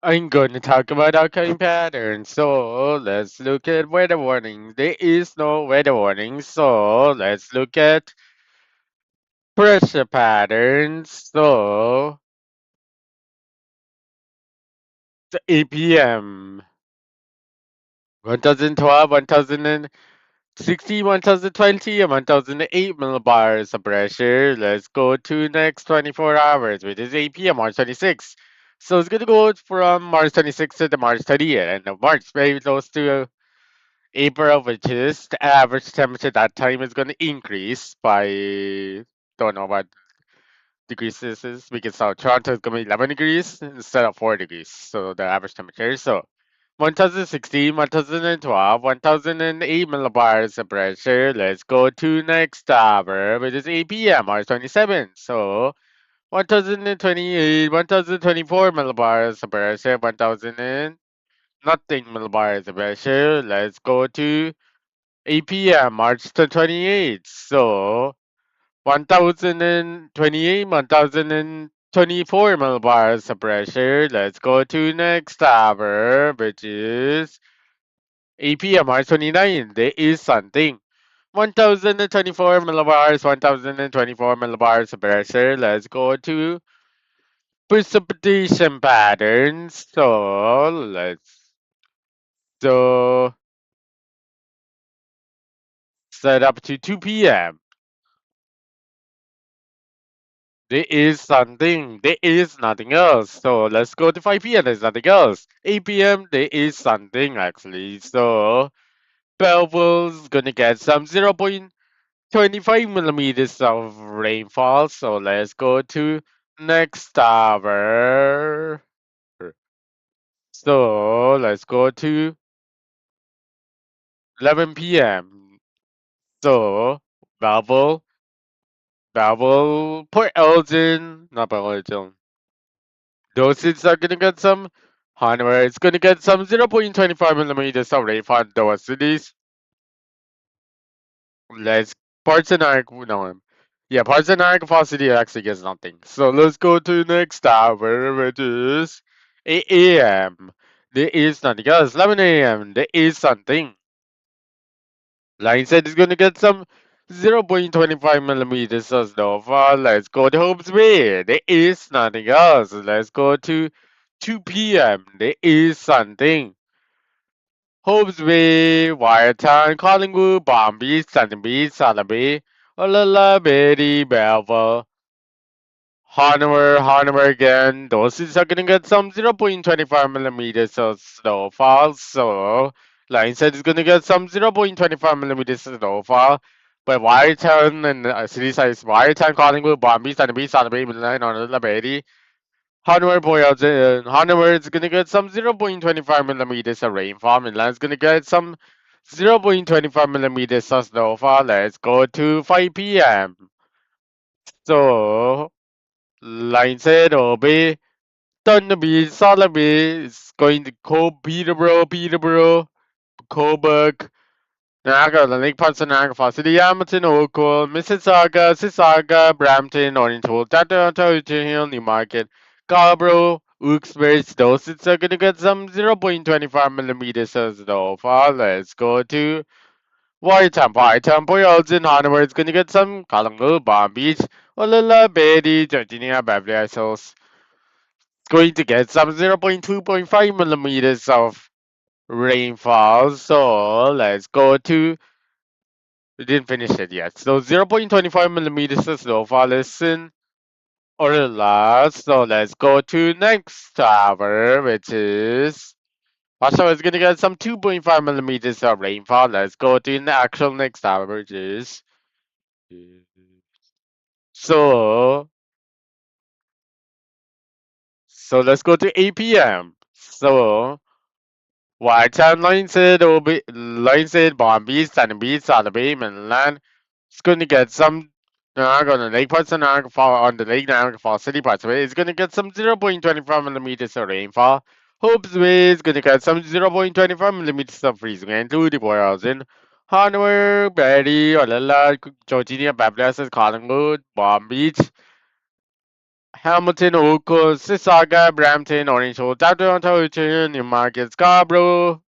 I'm going to talk about occurring patterns. So let's look at weather warning. There is no weather warning. So let's look at pressure patterns. So the APM 1012, 1060, 1020, and 1008 millibars of pressure. Let's go to next 24 hours, which is APM March 26. So it's going to go from March 26th to the March 30th, and the March very close to April, which is the average temperature that time is going to increase by don't know what degrees this is because Toronto is going to be 11 degrees instead of 4 degrees. So the average temperature. So 1016, 1012, 1008 millibars of pressure. Let's go to next hour, which is 8 p.m. March 27. So 1028, 1024 millibars of pressure, 1000 and nothing millibars of pressure. Let's go to 8 p.m. March the 28th. So 1028, 1024 millibars of pressure. Let's go to next hour, which is 8 p.m. March 29th. There is something. 1024 millibars, 1024 millibars of pressure. Let's go to precipitation patterns. So set up to 2 p.m. There is something. There is nothing else. So let's go to 5 p.m. There's nothing else. 8 p.m. There is something actually. So Belleville's gonna get some 0.25 millimeters of rainfall. So let's go to next hour. So let's go to 11 p.m. So Belleville, Port Elgin, not Port Elgin. Dosage are gonna get some hardware. It's gonna get some 0.25 millimeters of rainfall in those cities. Let's parts and arc no yeah, parts and arc capacity actually gets nothing. So let's go to next hour, which is 8 a.m. There is nothing else. 11 a.m. There is something. Line said it's gonna get some 0.25 millimeters of snowfall. Let's go to Hope's Bay. There is nothing else. Let's go to 2 p.m. There is something. Hope's Bay, Wiretown, Collingwood, Palm Beach, Sunny Beach, Salaby, Olala, Betty, Belleville, Hanover again. Those are gonna get some 0.25 millimeters of snowfall. So, Line said it's gonna get some 0.25 millimeters of snowfall. But Wiretown and city size Wiretown, Collingwood, Palm Beach, Sunny Beach, Salaby, Midland, Olala, Betty, Hanover is gonna get some 0.25 millimeters of rainfall. Midland is gonna get some 0.25 millimeters of snowfall. Let's go to 5 p.m. So, line said Obi, Thunderbee, Sotheby is going to Peterborough, Coburg, Niagara, Lake Parson, Niagara Falls, City, Hamilton, Oakville, Mississauga, Brampton, Orangeville, Toronto, Hill, Newmarket, Scarborough, Wilkes-Barre, those it's gonna get some 0.25 millimeters of snowfall. Let's go to Whitetown, Port Elgin, Hanover, it's gonna get some Collingwood, Palm Beach, Olala, Beatty, Virginia, Beverly Hills. It's going to get some 0.2.5 millimeters of rainfall. So let's go to we didn't finish it yet. So 0.25 millimeters of snowfall is in Orla. So let's go to next tower, which is also it's gonna get some 2.5 millimeters of rainfall. Let's go to the actual next tower, which is so so let's go to 8 p.m. So Whitetown Line said Bombay, Sunny Salaby, Mainland. It's going to get some Niagara on the lake parts of Niagara Falls on the Lake Niagara Falls city parts of it. It's going to get some 0.25 millimeters of rainfall. Hope's Way is going to get some 0.25 millimeters of freezing rain through the Boyerson. Hanover, Betty, Olala, Georgia, Bablas, Collingwood, Palm Beach, Hamilton, Oakville, Mississauga, Brampton, Orange Hill, Toronto, Richmond, Newmarket, Scarborough,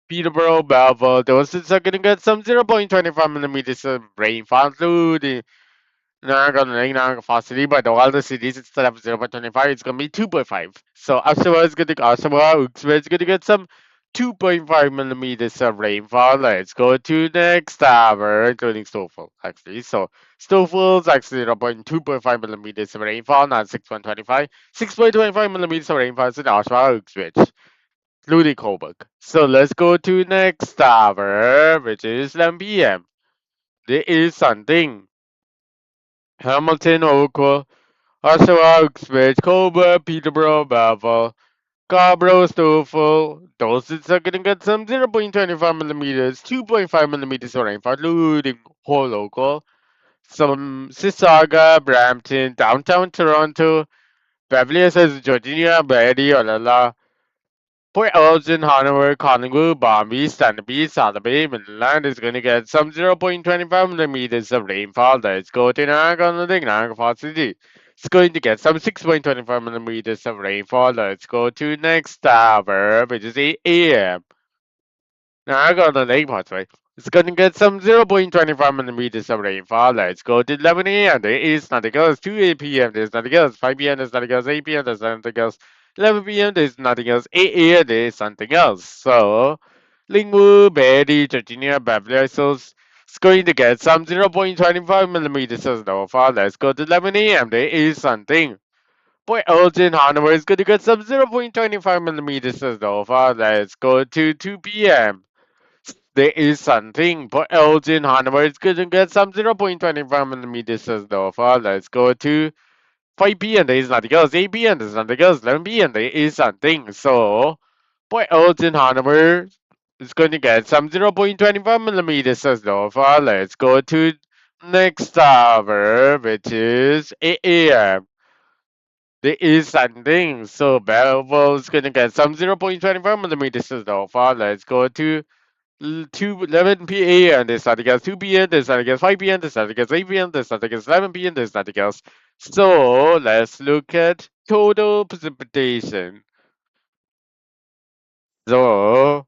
Peterborough, Belleville. Those cities are gonna get some 0.25 millimeters of rainfall, including Niagara Falls, but all the cities instead of 0.25, it's gonna be 2.5. So Oshawa, Uxbridge gonna get some 2.5 millimeters of rainfall. Let's go to next tower, including snowfall, actually. So snowfall is actually 0.2.5 millimeters of rainfall, not 6.25. 6.25 millimeters of rainfall is in Oshawa, Uxbridge, including Coburg. So let's go to next tower, which is 11 p.m. There is something. Hamilton, Oakville, Oshawa, Uxbridge, Coburg, Peterborough, Belleville, Scarborough, Stouffville. Those are gonna get some 0.25 millimeters, 2.5 millimeters of rainfall, including whole local. Some Mississauga, Brampton, downtown Toronto, Beverly Hills, Georgia, Barrie, Olala, Port Elgin, Hanover, Collingwood, Bombay, Stanley, Salaby, Midland is going to get some 0.25 millimeters of rainfall. Let's go to Niagara Falls City. It's going to get some 6.25 millimeters of rainfall. Let's go to next tower, which is 8 a.m. Now I got the lake parts right. It's gonna get some 0.25 millimeters of rainfall. Let's go to 11 a.m. There is nothing else. 2 p.m. There's nothing else. 5 p.m. There's nothing else. 8 p.m. There's nothing else. 11 p.m. There's nothing else. 8 a.m. There's something else. So, Lingwu, Betty, Virginia, Beverly Hills. It's going to get some 0.25 millimeters of snowfall. Let's go to 11 a.m. There is something. Port Elgin, Hanover is going to get some 0.25 millimeters of snowfall. Let's go to 2 p.m. There is something. For Elgin, Hanover is going to get some 0.25 millimeters of snowfall. Let's go to 5 p.m. There is nothing else. 8 p.m. There's nothing else. 11 p.m. There is something. So, for Elgin, Hanover is going to get some 0.25 millimeters of snowfall. Let's go to next hour, which is 8 a.m. There is something. So, Belleville is going to get some 0.25 millimeters of snowfall. Let's go to 11 p.m. There's nothing else. 2 p.m. There's nothing else. 5 p.m. There's nothing else. 8 p.m. There's nothing else. 11 p.m. There's nothing else. So let's look at total precipitation. So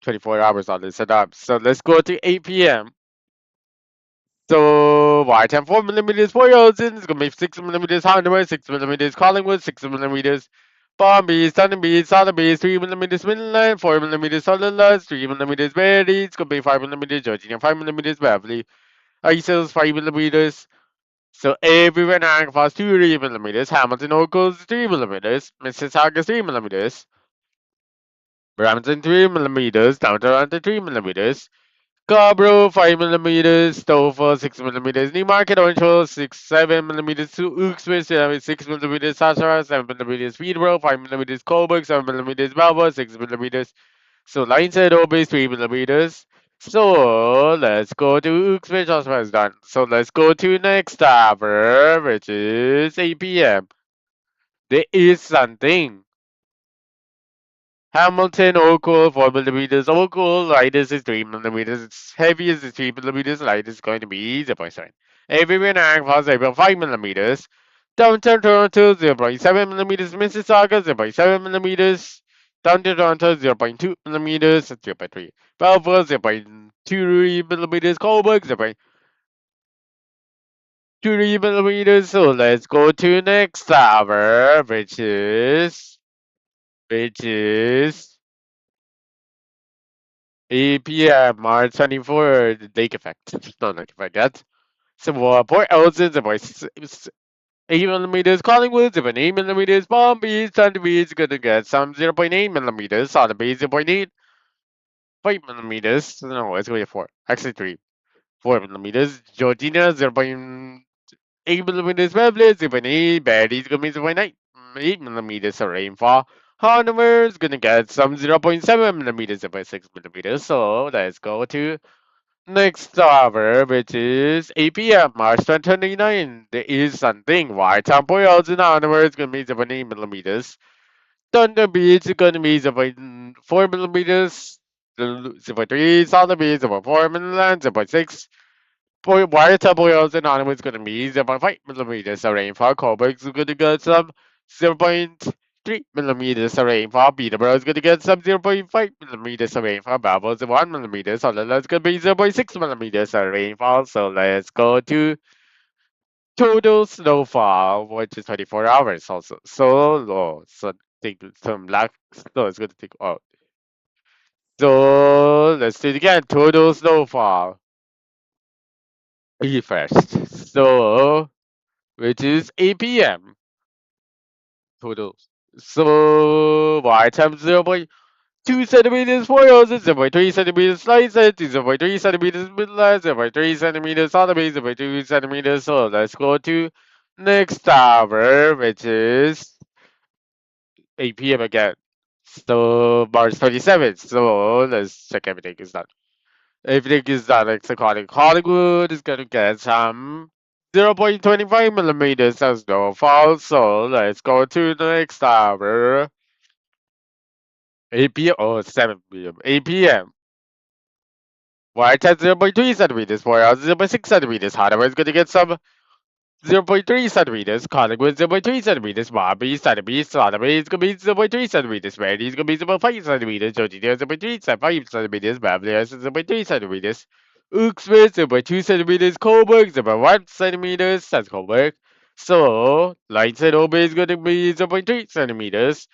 24 hours on this setup. So let's go to 8 p.m. So white and 4 millimeters for Yosin. It's gonna be 6 millimeters Hanover, 6 millimeters Collingwood, 6 millimeters Bombay, Southern Beach, Southern Beach, 3 millimeters Midland, 4 millimeters Sutherland, 3 millimeters Berry, it's gonna be 5 millimeters Georgia, 5 millimeters Beverly, Isles 5 millimeters. So everywhere Niagara Falls 2 millimeters, Hamilton Oakles 3 millimeters, Mississauga 3 millimeters, Brampton 3 millimeters, down Toronto 3 millimeters. Scarborough 5 millimeters, Stover 6 millimeters, Newmarket Orange Hill 7 millimeters, Uxbridge 6 millimeters, Sashara 7 millimeters, Peterborough 5 millimeters, Coburg 7 millimeters, Melbourne 6 millimeters. So line said Obey 3 millimeters. So let's go to Uxbridge Hospital is done. So let's go to next hour, which is 8 p.m. There is something. Hamilton, Oakville, 4 millimeters. Oakville, lightest is 3 millimeters. It's heaviest is 3 millimeters. Light is going to be 0.7. Everywhere Niagara Falls, 0.5 millimeters. Downtown Toronto, 0.7 millimeters. Mississauga, 0.7 millimeters. Downtown Toronto, 0.2 millimeters. 0.3. Belleville, 0.2 millimeters. Coburg, 0.2 millimeters. So let's go to next tower, which is 8 p.m. March 24, the lake effect. No, lake effect. That's so Port Elgin, about 8 millimeters. Collingwood, 8 millimeters. Palm Beach, Thunder Beach, gonna get some 0.8 millimeters. Southern Bay, 0.8. 5 millimeters. No, it's going to be 4. Actually, 3. 4 millimeters. Georgina, 0.8 millimeters. Beverly, 0.8. Barry's gonna be 0.9. 8 millimeters of rainfall. Hanover is gonna get some 0.7 millimeters, 0.6 millimeters. So let's go to next hour, which is 8 p.m. March 29. There is something. White Temple in Hanover is gonna be 0.8 millimeters. Thunder Beach is gonna be 0.4 millimeters. 0.3. Southern Beach 0.4 millimeters. 0.6. Water temperatures in Ottawa is going to be 0.5 millimeters of rainfall. Coburg is going to get some 0.3 millimeters of rainfall. Peterborough is going to get some 0.5 millimeters of rainfall. Babel is 1 millimeter. So that's going to be 0.6 millimeters of rainfall. So let's go to total snowfall, which is 24 hours also. So low. So think some black snow is going to take out. So let's do it again. Total snowfall. Refreshed. So which is 8 p.m. total. So y times 0.2 centimeters for us, 0.3 centimeters slice it, 0.3 centimeters midline, 0.3 centimeters on the base, 0.2 centimeters. So let's go to next hour, which is 8 p.m. again. So March 27th. So let's check everything is done. Everything is done. It's according. Hollywood is gonna get some 0.25 millimeters of snowfall. So let's go to the next hour. 8 p.m. or 7 p.m. 8 p.m. White at 0.3 centimeters. 4 hours 0.6 centimeters. Hardaway is gonna get some 0.3 centimeters. Collingwood 0.3 centimeters. Bobby centimeters. Sotheby is gonna be 0.3 centimeters. Randy is gonna be 0.5 centimeters. Georgie 0.3 centimeters. Beverly is 0.3 centimeters. Uxford 0.2 centimeters. Coburg 0.1 centimeters. That's Coburg. So Lights and Obe is gonna be 0.3 centimeters.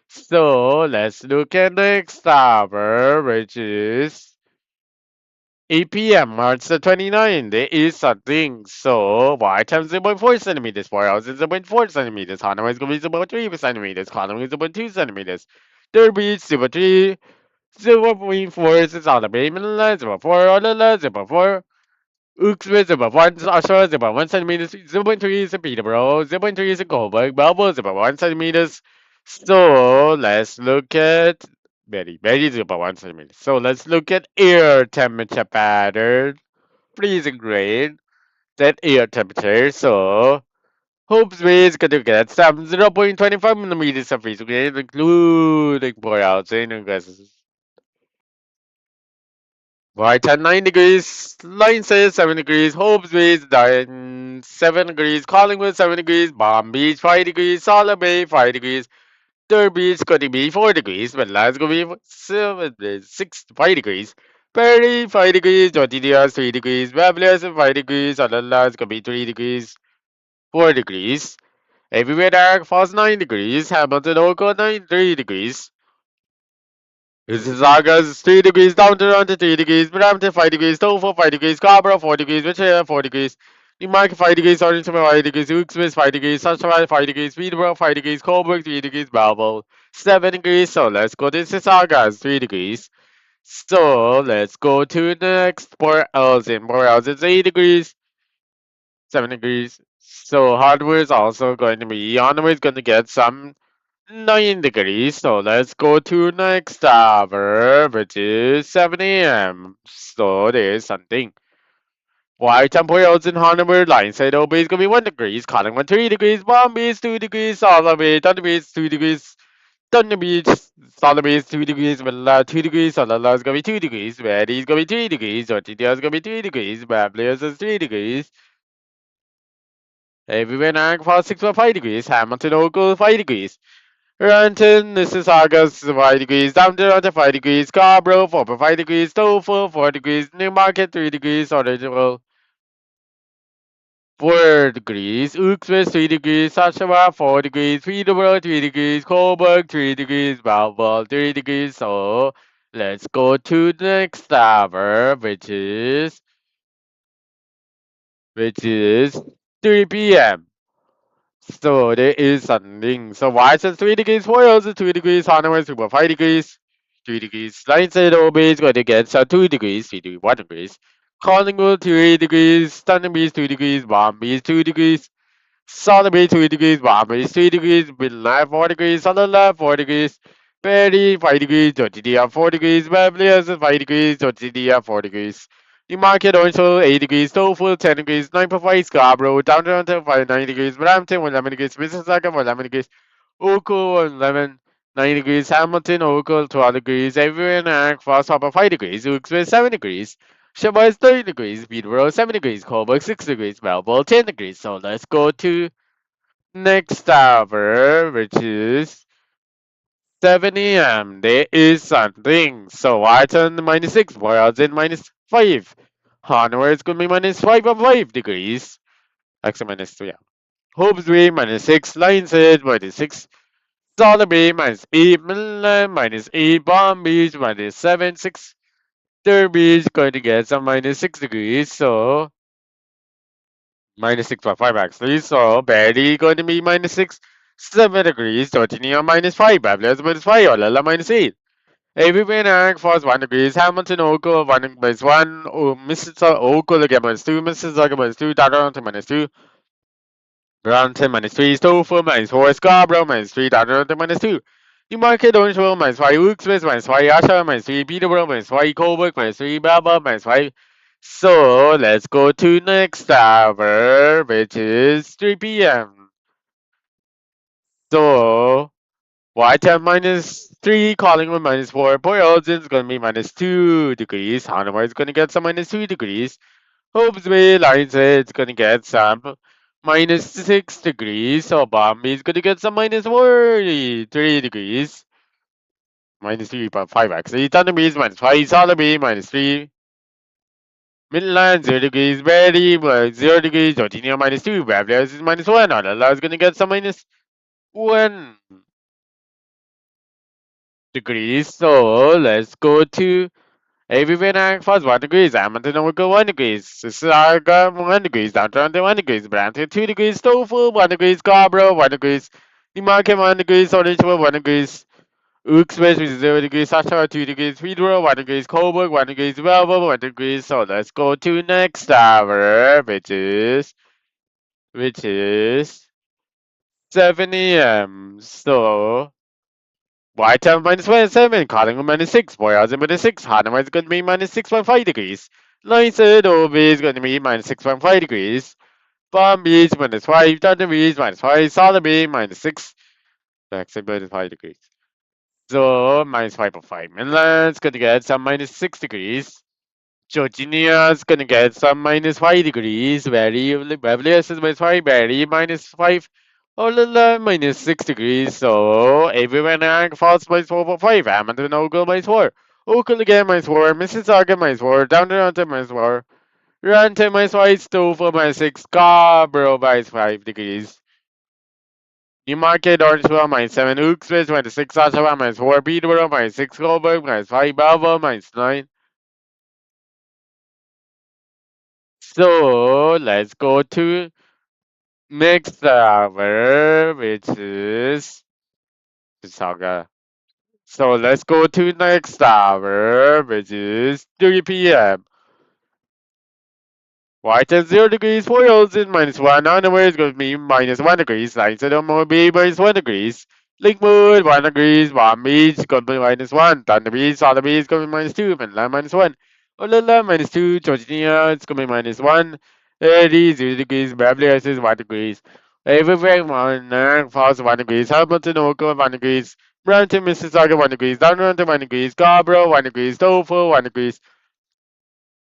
So let's look at next hour, which is 8 p.m. March the 29th. There is something. So y times 0.4 centimeters. 4 hours is 0.4 centimeters. Hanoi is going to be 0.3 centimeters. Hanoi is 0.2 centimeters. Derby is 0.3. 0.4 is on the payment line. 0.4 on the line. 0.4. Uxbridge 0.1 Oshawa 0.1 centimeters. 0.3 is a Peterborough. 0.3 is a Goldberg. Melbourne 0.1 centimeters. So let's look at Betty 0.1 centimeters. So let's look at air temperature pattern. Freezing grade. That air temperature. So Hopefully is going to get some 0.25 millimeters of freezing grade, including pour outs and gases. Right at 9 degrees, Line says 7 degrees, Hope's Beach 7 degrees, Collingwood 7 degrees, Palm Beach 5 degrees, Solid Bay 5 degrees, Derby is going to be 4 degrees, Midland's going to be 5 degrees, Perry 5 degrees, Jordinia 3 degrees, Babylon 5 degrees, Alala is going to be 3 degrees, 4 degrees, everywhere dark falls 9 degrees, Hamilton Oco 3 degrees, this is August 3 degrees, down to around 3 degrees, Brampton 5 degrees, Tofu 5 degrees, Scarborough 4 degrees, Richmond 4 degrees, Newmarket 5 degrees, Orange 5 degrees, Uxbridge 5 degrees, Sunshine 5 degrees, Peterborough 5 degrees, Coburg 3 degrees, Melbourne 7 degrees. So let's go. This is August 3 degrees. So let's go to the next Port Elgin. Port Elgin is 8 degrees, 7 degrees. So hardware is also going to be on the way. Is going to get some 9 degrees. So let's go to next hour, which is 7 a.m. So there's something. White temperatures in Hanover, line side Obey is gonna be 1 degrees, Collingwood 3 degrees, Bombay is 2 degrees, Solomon Bay, Thunder Bay is 2 degrees, Thunder Beach, Solomon Bay is 2 degrees, Manila 2 degrees, Solala is gonna be 2 degrees, Ready is gonna be 3 degrees, Ortidia is gonna be 3 degrees, Babblers is 3 degrees, everywhere Niagara Falls 6.5 degrees, Hamilton Oakville 5 degrees. Ranton, Mississauga, 5 degrees, Downtown 5 degrees, Scarborough 4.5 degrees, Tofu 4 degrees, Newmarket 3 degrees, Original 4 degrees, Uxbridge 3 degrees, Oshawa 4 degrees, Peterborough 3 degrees, Coburg 3 degrees, Melbourne 3 degrees. So let's go to the next hour, which is 3 p.m. So there is something. So why is it 3 degrees? Why is it 2 degrees? Hanover 2.5 degrees. 3 degrees. Line said Obey is going to get so 2 degrees, 3 degrees, 1 degrees. Collingwood 3 degrees. Thunder Beach 2 degrees. Bomb Beach 2 degrees. Solid Bay 2 degrees. Bomb Beach 3 degrees. Midnight 4 degrees. Solid Lab 4 degrees. Perry 5 degrees. Georgia 4 degrees. Beverly Hills 5 degrees. Georgia 4 degrees. Newmarket also 8 degrees, Tofu 10 degrees, 9.5 Scarborough, Downtown 9 degrees, Brampton 11 degrees, Mississauga 11 degrees, Oakville 9 degrees, Hamilton, Oakville 12 degrees, everywhere in Niagara Falls 5 degrees, Uxbridge 7 degrees, Shabba is 30 degrees, Peterborough 7 degrees, Coburg 6 degrees, Melbourne 10 degrees. So let's go to next hour, which is 7 a.m. There is something. So I turn to -6, whereas in -5. Hanoi is going to be -5.5 degrees. Actually, -3. Yeah. Hopesbury -6, Lionshead -6, Sotheby -8, Midland -8, Palm Beach -7, 6. Derby is going to get some -6 degrees. So -6.5 actually. So Barely going to be -6, 7 degrees. Georgia -5, Babylon -5, Olala -8. Everywhere in Ag Falls 1 degrees, Hamilton Oakville 1 Mississauga Oakville again -2, Mississauga -2, Toronto -2, Brampton -3, Stouffville -4, Scarborough -3, Toronto -2. Newmarket Orangeville -5, Wilkes-Barre -5, Oshawa -3, Peterborough -5, Coburg -3, Belmont -5. So let's go to next hour, which is 3 p.m. So Whiteham -3, Collingwood -4, Port Elgin's gonna be -2 degrees. Hanover is gonna get some -2 degrees. Hopesville Lions it's gonna get some -6 degrees. So Bombay is gonna get some -3 degrees. -3.5 actually. Thunderbee is -5, Sotheby -3. Midland 0 degrees, Barry 0 degrees, Georgia -2, Babylon is -1. Alala is gonna get some -1 degrees. So let's go to everywhere Niagara Falls 1 degrees, Edmonton Overgo 1 degrees, Mississauga 1 degrees, Downtown 1 degrees, Brampton 2 degrees, Tofu 1 degrees, Scarborough 1 degrees, Newmarket 1 degrees, Orangeville 1 degrees, Wilkes-Barre which is 0 degrees, Oshawa 2 degrees, Peterborough 1 degrees, Coburg 1 degrees, Melbourne 1 degrees. So let's go to next hour, which is 7 a.m. So Whiteham -7, Collingwood -6, Boyers -6, Hanover is going to be -6.5 degrees. Lynside Obi is going to be -6.5 degrees. Palm Beach -5, Thunder Beach -5, Sotheby -6, actually -5 degrees. So -5.5. Midland's going to get some -6 degrees. Georginia's gonna get some -5 degrees. Beverly Hills is -5. Barry -5. Olala -6 degrees. So everywhere Niagara Falls -4.5. Hamilton Oakville -4. Oakville again -4. Mississauga -4. Downtown -4. Ranton -5. Stouffville -6. Scarborough -5 degrees. Newmarket Orangeville -7. Wilkes-Barre -6. Oshawa -4. Peterborough -6. Coburg -5. Belvoir -9. So let's go to next hour, which is Saga. So let's go to next hour, which is 3 p.m. White at 0 degrees, 4 Olsen -1. Underwear is going to be -1 degrees. Lights at will be -1 degrees. Linkwood 1 degrees. Palm Beach going to be -1. Thunder Beach, Solar Beach going to be -2. Finland -1. Olala -2. Georgia it's going to be -1. 30 0 degrees. Beverly Hills is 1 degrees. Everywhere Falls 1 degrees. Hamilton Oakville 1 degrees. Brampton, Mississauga 1 degrees. Downtown 1 degrees. Scarborough 1 degrees. Tofu 1 degrees.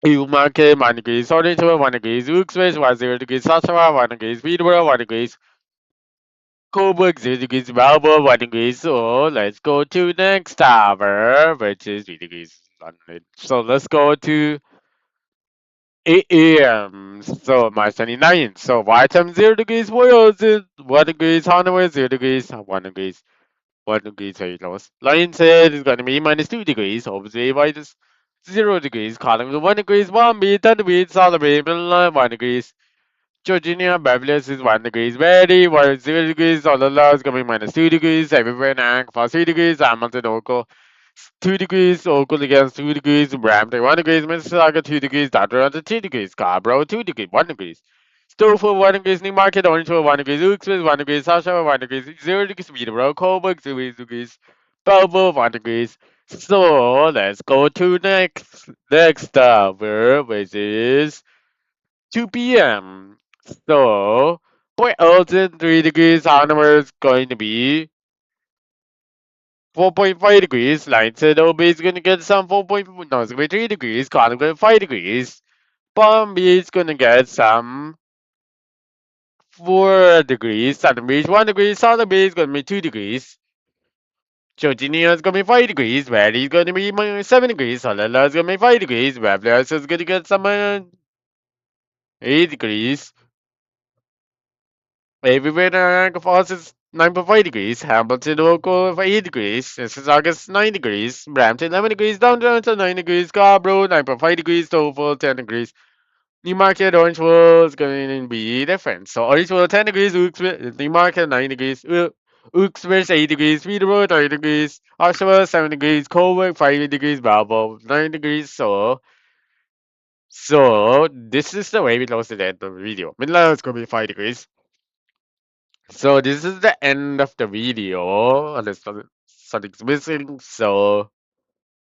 Newmarket 1 degrees, Orangeville 1 degrees, Wilkes-Barre 0 degrees, Oshawa 1 degrees, Peterborough 1 degrees, Coburg 0 degrees, Melbourne 1 degrees. So let's go to next hour, which is 3 degrees. So let's go to 8 a.m. So March 29th. So Whiteham 0 degrees, Wales 1 degrees, Hanover 0 degrees, 1 degrees. 1 degree Celsius. Lion said it's going to be -2 degrees. Obviously, minus 0 degrees. Collingwood 1 degrees. Bombay 10 degrees. Sotheby 1 degrees. Georgia Babylon is 1 degrees. Very 0 degrees. Olala is going to be -2 degrees. Everywhere Nang for 3 degrees. Hamilton Oakville 2 degrees. Oakville against 2 degrees. Brampton 1 degrees. Mississauga 2 degrees. Toronto 2 degrees. Scarborough 2 degrees. 1 degrees. Stouffville 1 degrees. Newmarket Orangeville 1 degrees. Wilkes-Barre 1 degrees. Oshawa 1 degrees. 0 degrees. Peterborough Coburg 0 degrees. Belvoir 1 degrees. So let's go to next hour, which is 2 p.m. So Port Elton 3 degrees. Hanover is going to be 4.5 degrees. Line said OB is gonna get some 4 point, no, it's gonna be 3 degrees. Column gonna 5 degrees. Palm B is gonna get some 4 degrees. Southern B is 1 degree. Southern B is gonna be 2 degrees. Georgina is gonna be 5 degrees. Valley is gonna be 7 degrees. Solala is gonna be 5 degrees. Babylon is gonna get some 8 degrees. Everywhere Niagara Falls is 9.5 degrees. Hamilton local 8 degrees. Mississauga 9 degrees. Brampton 11 degrees. Downtown 9 degrees. Scarborough 9.5 degrees. Total 10 degrees. Newmarket Orangeville is going to be different. So Orangeville 10 degrees. Newmarket 9 degrees. Wilkes-Barre 8 degrees. Peterborough 9 degrees. Oshawa 7 degrees. Coburg 5 degrees. Bravo 9 degrees. So this is the way we close the end of the video. Midland is going to be 5 degrees. So this is the end of the video. Unless something's missing. So